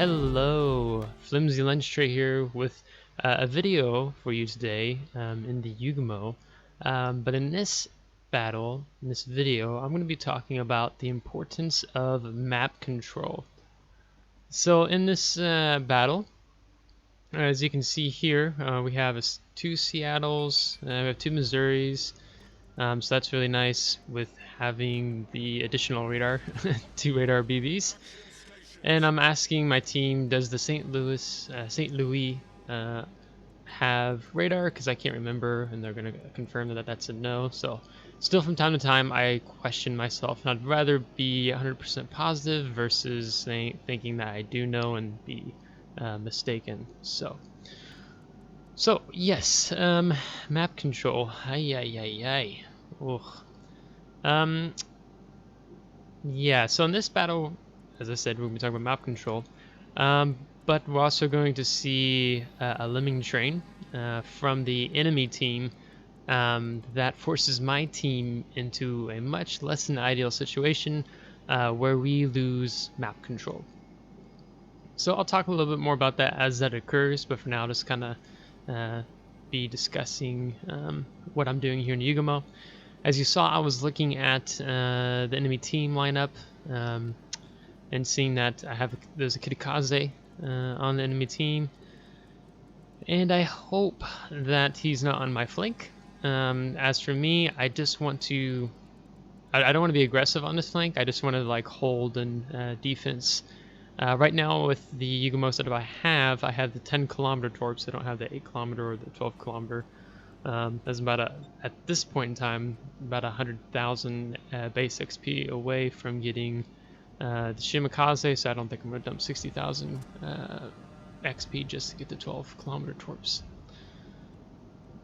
Hello, Flimsy Lunch Tray here with a video for you today in the Yūgumo. But in this video, I'm going to be talking about the importance of map control. So in this battle, as you can see here, we have two Seattles, we have two Missouris, so that's really nice with having the additional radar, two radar BBs. And I'm asking my team, does the St. Louis have radar? Because I can't remember, and they're going to confirm that that's a no. So still from time to time, I question myself, and I'd rather be 100% positive versus thinking that I do know and be mistaken. So yes, map control. Yeah, so in this battle, as I said, we're going to be talking about map control, but we're also going to see a lemming train from the enemy team that forces my team into a much less than ideal situation where we lose map control. So I'll talk a little bit more about that as that occurs, but for now I'll just kind of be discussing what I'm doing here in Yūgumo. As you saw, I was looking at the enemy team lineup and seeing that there's a Kitakaze on the enemy team, and I hope that he's not on my flank. As for me, I just want to I don't want to be aggressive on this flank. I just want to like hold and defense. Right now with the Yūgumo setup I have the 10-kilometer torps. I don't have the 8-kilometer or the 12-kilometer. That's about at this point in time about 100,000 base XP away from getting the Shimakaze, so I don't think I'm going to dump 60,000 XP just to get the 12-kilometer torps.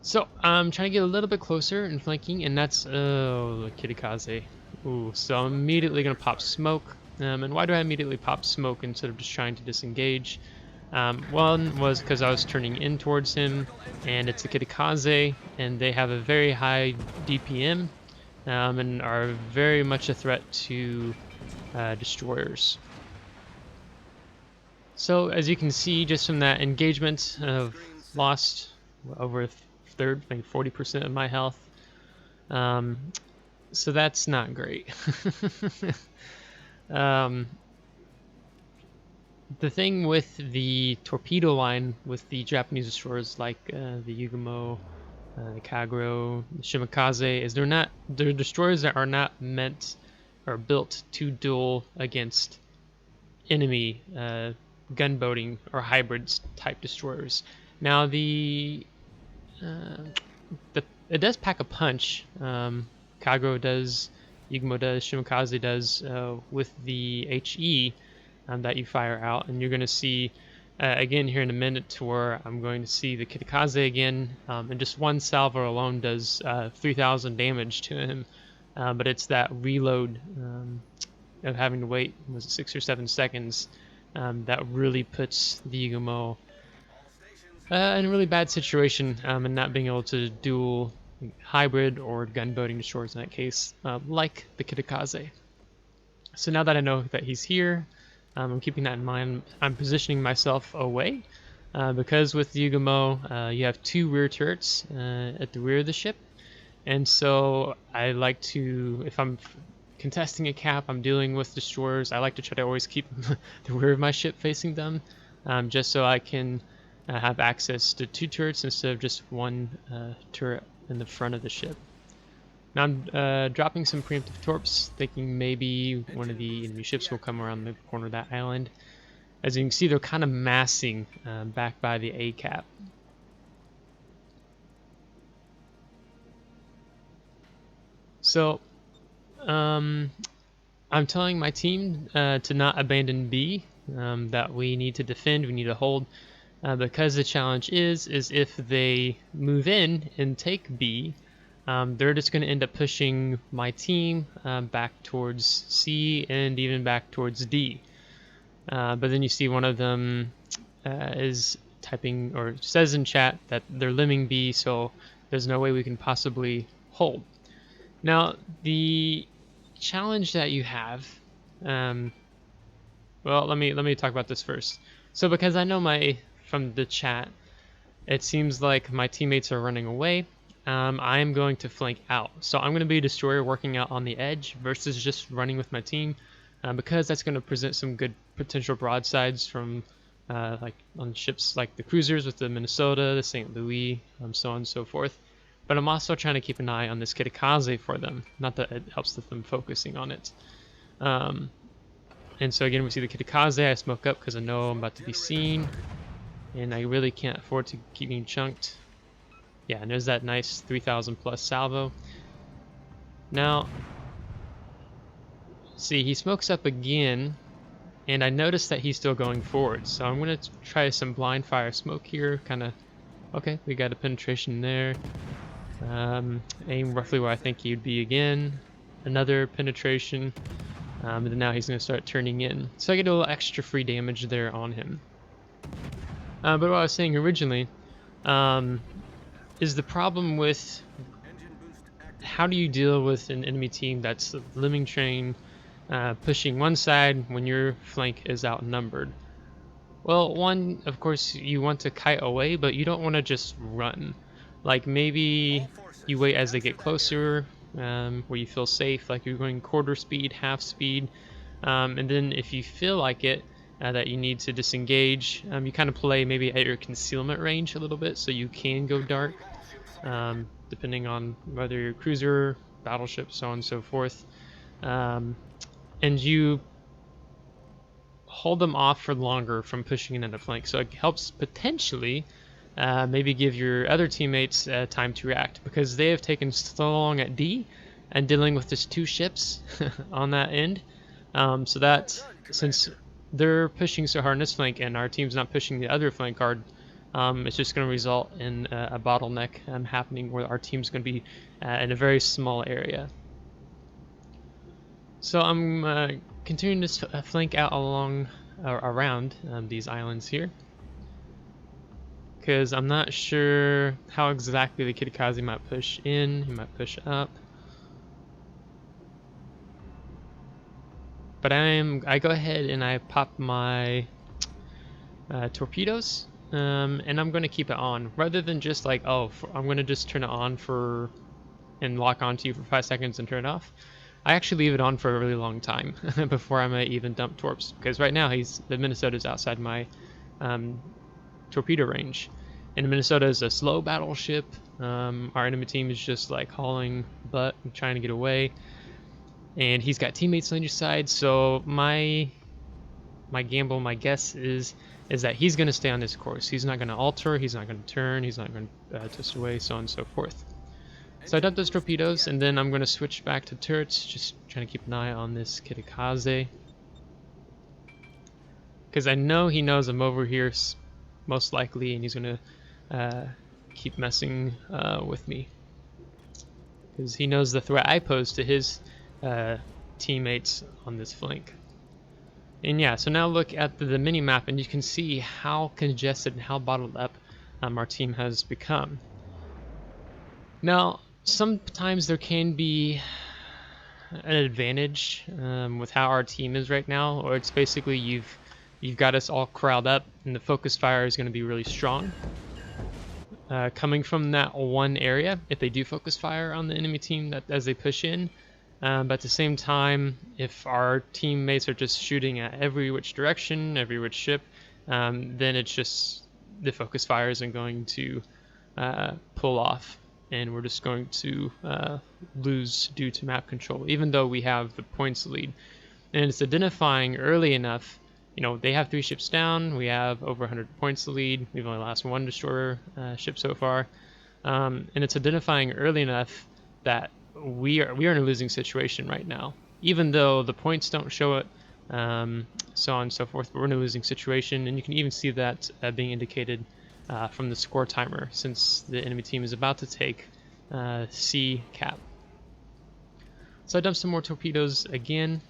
So I'm trying to get a little bit closer and flanking, and that's the Kitakaze. Ooh, so I'm immediately going to pop smoke. And why do I immediately pop smoke instead of just trying to disengage? One was because I was turning in towards him, and it's a Kitakaze, and they have a very high DPM and are very much a threat to destroyers. So as you can see, just from that engagement, I've lost over a third, maybe 40% of my health. So that's not great. The thing with the torpedo line with the Japanese destroyers like the Yūgumo, the Kagero, the Shimakaze is they're destroyers that are not meant or built to duel against enemy gunboating or hybrids type destroyers. Now it does pack a punch. Kagero does, Yūgumo does, Shimakaze does with the HE that you fire out, and you're going to see again here in a minute to where I'm going to see the Kitakaze again, and just one salvo alone does 3,000 damage to him, but it's that reload of having to wait, was it 6 or 7 seconds, that really puts the Yūgumo in a really bad situation, and not being able to duel hybrid or gunboating destroyers in that case, like the Kitakaze. So now that I know that he's here, I'm keeping that in mind. I'm positioning myself away because with the Yūgumo, you have 2 rear turrets at the rear of the ship, and so I like to, if I'm contesting a cap, I'm dealing with destroyers, I like to try to always keep the rear of my ship facing them, just so I can have access to 2 turrets instead of just 1 turret in the front of the ship. Now I'm dropping some preemptive torps, thinking maybe one of the enemy ships will come around the corner of that island. As you can see, they're kind of massing back by the A cap. So I'm telling my team to not abandon B, that we need to defend, we need to hold, because the challenge is if they move in and take B, they're just going to end up pushing my team back towards C and even back towards D. But then you see one of them is typing or says in chat that they're lemming B, so there's no way we can possibly hold. Now, the challenge that you have, well, let me talk about this first. So because I know from the chat, it seems like my teammates are running away. I am going to flank out. So I'm going to be a destroyer working out on the edge versus just running with my team, because that's going to present some good potential broadsides from like on ships like the cruisers with the Minnesota, the St. Louis, so on and so forth. But I'm also trying to keep an eye on this Kitakaze for them. Not that it helps with them focusing on it. And so again, we see the Kitakaze. I smoke up because I know I'm about to be seen. And I really can't afford to keep being chunked. Yeah, and there's that nice 3,000 plus salvo. Now, see, he smokes up again, and I notice that he's still going forward. So I'm going to try some blind fire smoke here. Kind of, okay, we got a penetration there. Aim roughly where I think he'd be again. Another penetration. And then now he's going to start turning in. So I get a little extra free damage there on him. But what I was saying originally is the problem with how do you deal with an enemy team that's a lemming train pushing one side when your flank is outnumbered. Well, one, of course, you want to kite away, but you don't want to just run. Like maybe you wait as they get closer, where you feel safe, like you're going quarter speed, half speed, and then if you feel like it, that you need to disengage, you kind of play maybe at your concealment range a little bit, so you can go dark, depending on whether you're cruiser, battleship, so on and so forth, and you hold them off for longer from pushing in a flank. So it helps potentially maybe give your other teammates time to react, because they have taken so long at D and dealing with just 2 ships on that end. So that since they're pushing so hard in this flank and our team's not pushing the other flank hard, it's just going to result in a bottleneck happening where our team's going to be in a very small area. So I'm continuing to flank out along around these islands here, because I'm not sure how exactly the Kitakaze might push in. He might push up, but I go ahead and I pop my torpedoes, and I'm going to keep it on rather than just like, oh, I'm going to just turn it on and lock onto you for 5 seconds and turn it off. I actually leave it on for a really long time before I might even dump torps, because right now the Minnesota's outside my torpedo range, and Minnesota is a slow battleship. Our enemy team is just like hauling butt and trying to get away, and he's got teammates on each side. So my gamble, my guess is that he's going to stay on this course. He's not going to alter. He's not going to turn. He's not going to twist away, so on and so forth. So I dump those torpedoes, and then I'm going to switch back to turrets, just trying to keep an eye on this Kitakaze, because I know he knows I'm over here most likely, and he's going to keep messing with me, because he knows the threat I pose to his teammates on this flank. And yeah, so now look at the mini-map, and you can see how congested and how bottled up our team has become. Now, sometimes there can be an advantage with how our team is right now, or it's basically you've got us all corralled up, and the focus fire is going to be really strong. Coming from that one area, if they do focus fire on the enemy team as they push in, but at the same time, if our teammates are just shooting at every which direction, every which ship, then it's just the focus fire isn't going to pull off, and we're just going to lose due to map control, even though we have the points lead. And it's identifying early enough. You know, they have 3 ships down, we have over 100 points lead, we've only lost 1 destroyer ship so far, and it's identifying early enough that we are in a losing situation right now, even though the points don't show it, so on and so forth, but we're in a losing situation. And you can even see that being indicated from the score timer, since the enemy team is about to take C cap. So I dumped some more torpedoes again,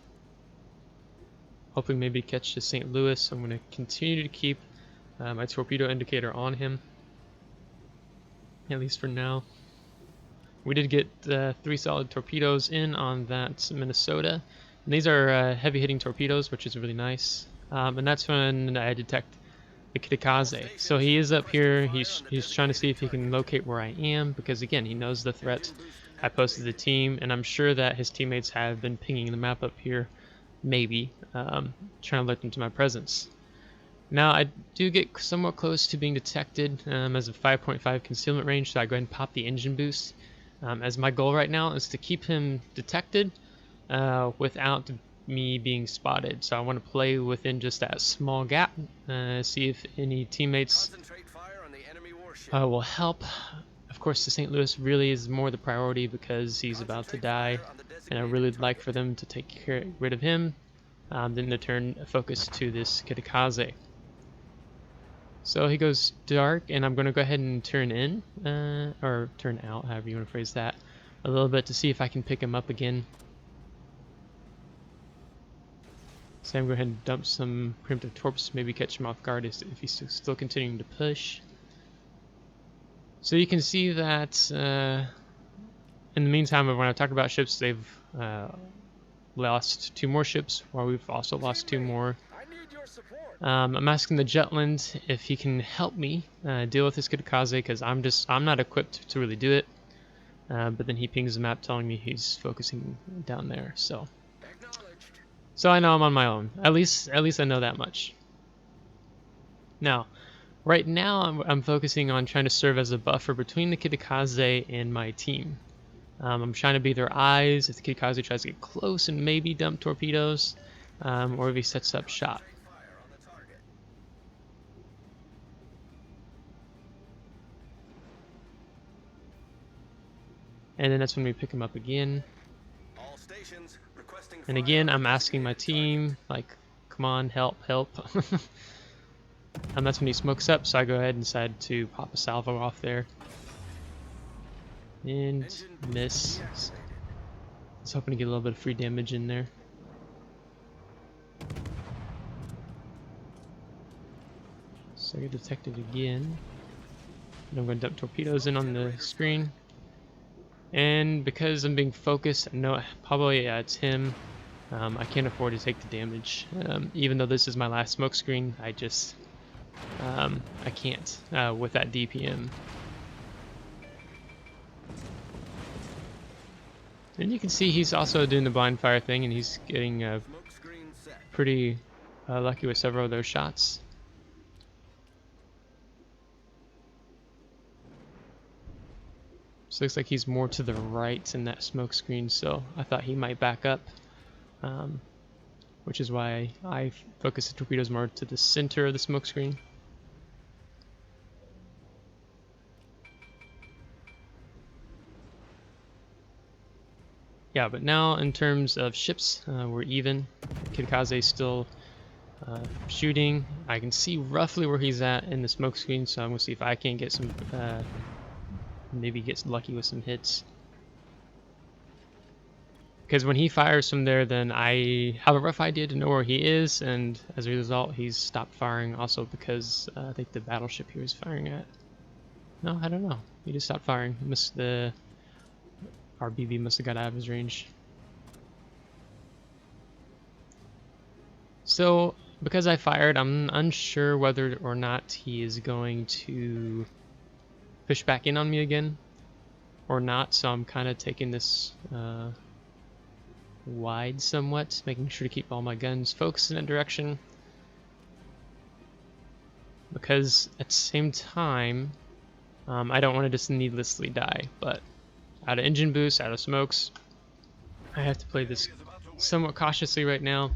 hoping maybe catch the St. Louis. So I'm going to continue to keep my torpedo indicator on him, at least for now. We did get 3 solid torpedoes in on that Minnesota, and these are heavy hitting torpedoes, which is really nice. and that's when I detect the Kitakaze. So he is up here. He's trying to see if he can locate where I am, because again, he knows the threat I posed to the team, and I'm sure that his teammates have been pinging the map up here, maybe trying to alert them to my presence. Now I do get somewhat close to being detected as a 5.5 concealment range, so I go ahead and pop the engine boost. As my goal right now is to keep him detected without me being spotted. So I want to play within just that small gap, see if any teammates will help. Of course, the St. Louis really is more the priority because he's about to die, and I really would like for them to take rid of him, then to turn focus to this Kitakaze. So he goes dark, and I'm going to go ahead and turn in, or turn out, however you want to phrase that, a little bit to see if I can pick him up again. So I'm going to go ahead and dump some preemptive torps, maybe catch him off guard if he's still continuing to push. So you can see that in the meantime, when I talk about ships, they've lost 2 more ships, while we've also lost 2 more. I'm asking the Jutland if he can help me deal with this Kitakaze, because I'm not equipped to really do it. But then he pings the map telling me he's focusing down there. So I know I'm on my own. At least I know that much. Now, right now I'm focusing on trying to serve as a buffer between the Kitakaze and my team. I'm trying to be their eyes if the Kitakaze tries to get close and maybe dump torpedoes, or if he sets up shop. And then that's when we pick him up again. And again, I'm asking my team, like, come on, help, help. And that's when he smokes up, so I go ahead and decide to pop a salvo off there. And miss. I was hoping to get a little bit of free damage in there. So I get detected again. And I'm going to dump torpedoes in on the screen. And because I'm being focused, I know probably it's him. I can't afford to take the damage. Even though this is my last smoke screen, I can't with that DPM. And you can see he's also doing the blind fire thing, and he's getting pretty lucky with several of those shots. So it looks like he's more to the right in that smoke screen, so I thought he might back up, which is why I focus the torpedoes more to the center of the smoke screen. Yeah, but now in terms of ships, we're even. Kitakaze is still shooting. I can see roughly where he's at in the smoke screen, so I'm gonna see if I can get some, maybe get lucky with some hits. Because when he fires from there, then I have a rough idea to know where he is, and as a result, he's stopped firing. Also because I think the battleship he was firing at. No, I don't know. He just stopped firing. The RBB must have got out of his range. So because I fired, I'm unsure whether or not he is going to push back in on me again or not. So I'm kind of taking this wide somewhat, making sure to keep all my guns focused in that direction, because at the same time I don't want to just needlessly die. But out of engine boost, out of smokes, I have to play this somewhat cautiously right now.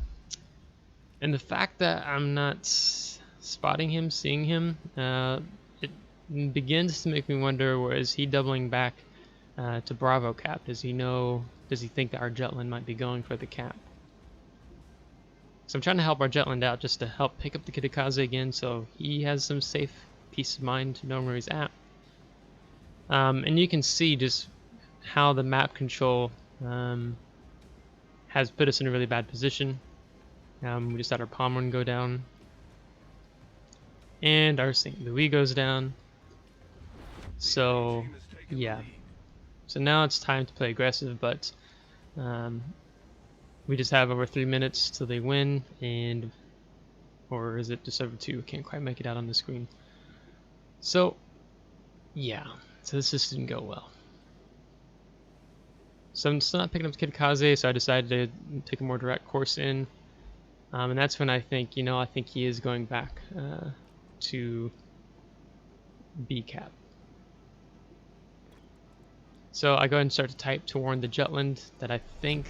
And the fact that I'm not spotting him, seeing him, it begins to make me wonder, where is he doubling back to Bravo cap? Does he know? Does he think that our Jutland might be going for the cap? So I'm trying to help our Jutland out, just to help pick up the Kitakaze again, so he has some safe peace of mind to know where he's at. And you can see just how the map control has put us in a really bad position. We just had our Pommern go down, and our St. Louis goes down. So yeah, so now it's time to play aggressive, but we just have over 3 minutes till they win, and or is it just over 2? Can't quite make it out on the screen. So, yeah. So this just didn't go well. So I'm still not picking up Kitakaze, so I decided to take a more direct course in. And that's when I think, I think he is going back to B cap. So I go ahead and start to type to warn the Jutland that I think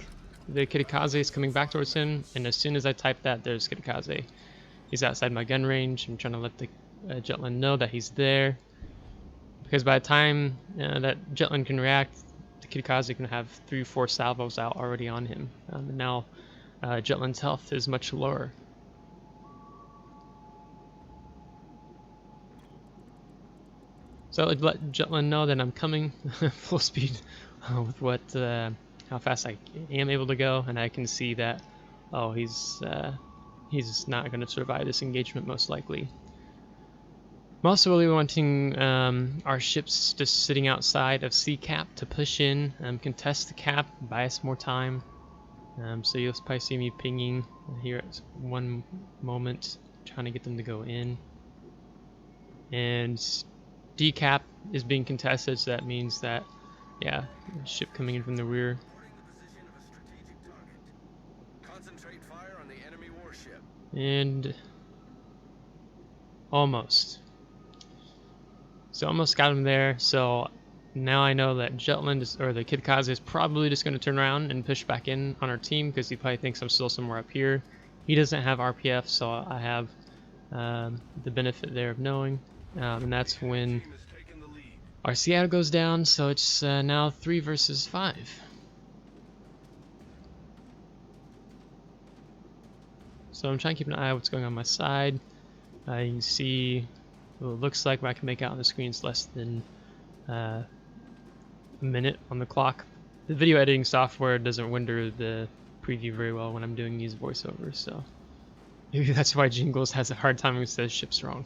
the Kitakaze is coming back towards him, and as soon as I type that, there's Kitakaze. He's outside my gun range. I'm trying to let the Jutland know that he's there, because by the time that Jutland can react, the Kitakaze can have 3 or 4 salvos out already on him. And now Jutland's health is much lower. So I'd let Jutland know that I'm coming full speed with how fast I am able to go, and I can see that, oh, he's not going to survive this engagement most likely. I'm also really wanting our ships just sitting outside of C cap to push in, contest the cap, buy us more time. So you'll probably see me pinging here at one moment, trying to get them to go in. And D cap is being contested, so that means that, yeah, ship coming in from the rear. Concentrate fire on the enemy warship. And almost. So almost got him there. So now I know that Jutland or the Kitakaze is probably just going to turn around and push back in on our team, because he probably thinks I'm still somewhere up here. He doesn't have RPF, so I have the benefit there of knowing. And that's when our Seattle goes down, so it's now 3 versus 5. So I'm trying to keep an eye on what's going on my side. You can see what it looks like what I can make out on the screen is less than a minute on the clock. The video editing software doesn't render the preview very well when I'm doing these voiceovers, so maybe that's why Jingles has a hard time when it says ship's wrong.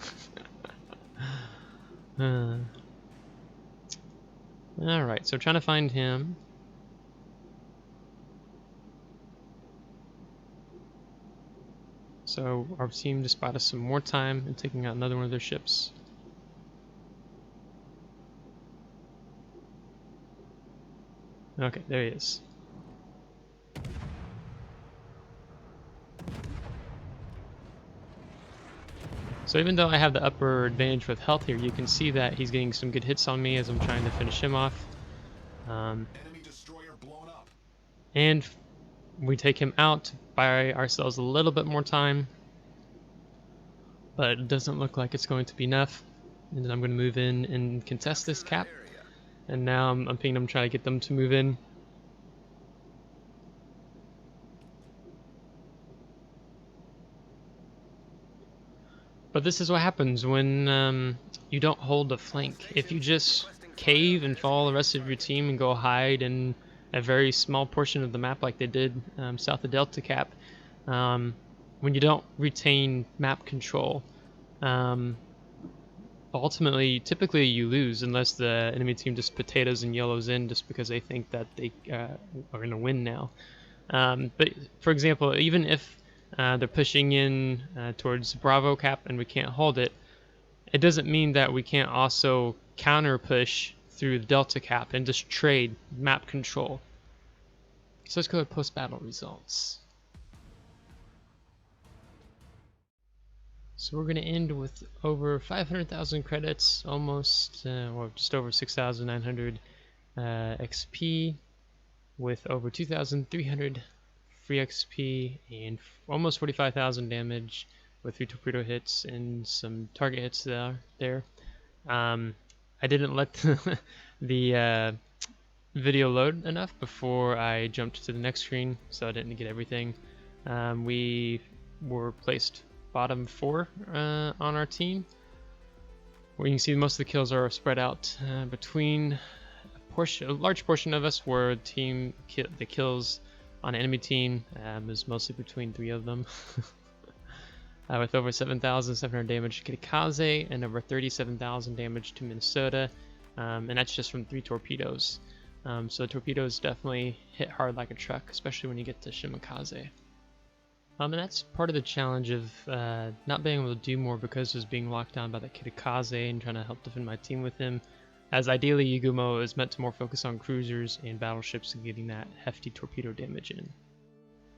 Alright, so trying to find him. So our team just bought us some more time and taking out another one of their ships. Okay, there he is. So even though I have the upper advantage with health here, you can see that he's getting some good hits on me as I'm trying to finish him off. Enemy destroyer blown up. And we take him out to buy ourselves a little bit more time, but it doesn't look like it's going to be enough. And then I'm going to move in and contest this cap. And now I'm pinging them, trying to get them to move in. But this is what happens when you don't hold the flank. If you just cave and follow the rest of your team and go hide in a very small portion of the map like they did south of Delta Cap, when you don't retain map control, ultimately, typically you lose unless the enemy team just potatoes and yellows in just because they think that they are going to win now. But for example, even if they're pushing in towards Bravo Cap and we can't hold it, it doesn't mean that we can't also counter push through the Delta Cap and just trade map control. So let's go to post-battle results. So we're going to end with over 500,000 credits, almost, or just over 6,900 XP, with over 2,300 free XP and almost 45,000 damage with 3 torpedo hits and some target hits there. I didn't let the video load enough before I jumped to the next screen, so I didn't get everything. We were placed bottom 4 on our team, where you can see most of the kills are spread out between a large portion of us, where the kills on enemy team is mostly between 3 of them. With over 7,700 damage to Kitakaze and over 37,000 damage to Minnesota, and that's just from 3 torpedoes. So torpedoes definitely hit hard like a truck, especially when you get to Shimakaze. And that's part of the challenge of not being able to do more because I was being locked down by that Kitakaze and trying to help defend my team with him. As ideally, Yūgumo is meant to more focus on cruisers and battleships and getting that hefty torpedo damage in.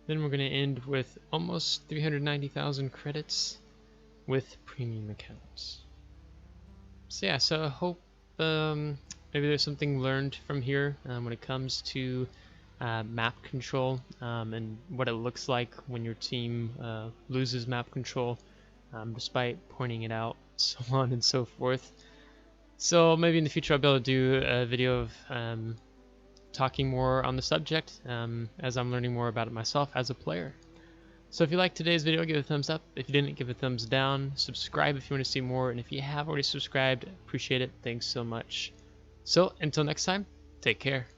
Then we're going to end with almost 390,000 credits with premium accounts. So yeah, so I hope maybe there's something learned from here when it comes to map control and what it looks like when your team loses map control, despite pointing it out, so on and so forth. So maybe in the future I'll be able to do a video of talking more on the subject as I'm learning more about it myself as a player. So if you liked today's video, give it a thumbs up. If you didn't, give it a thumbs down. Subscribe if you want to see more, and if you have already subscribed, appreciate it. Thanks so much. So until next time, take care.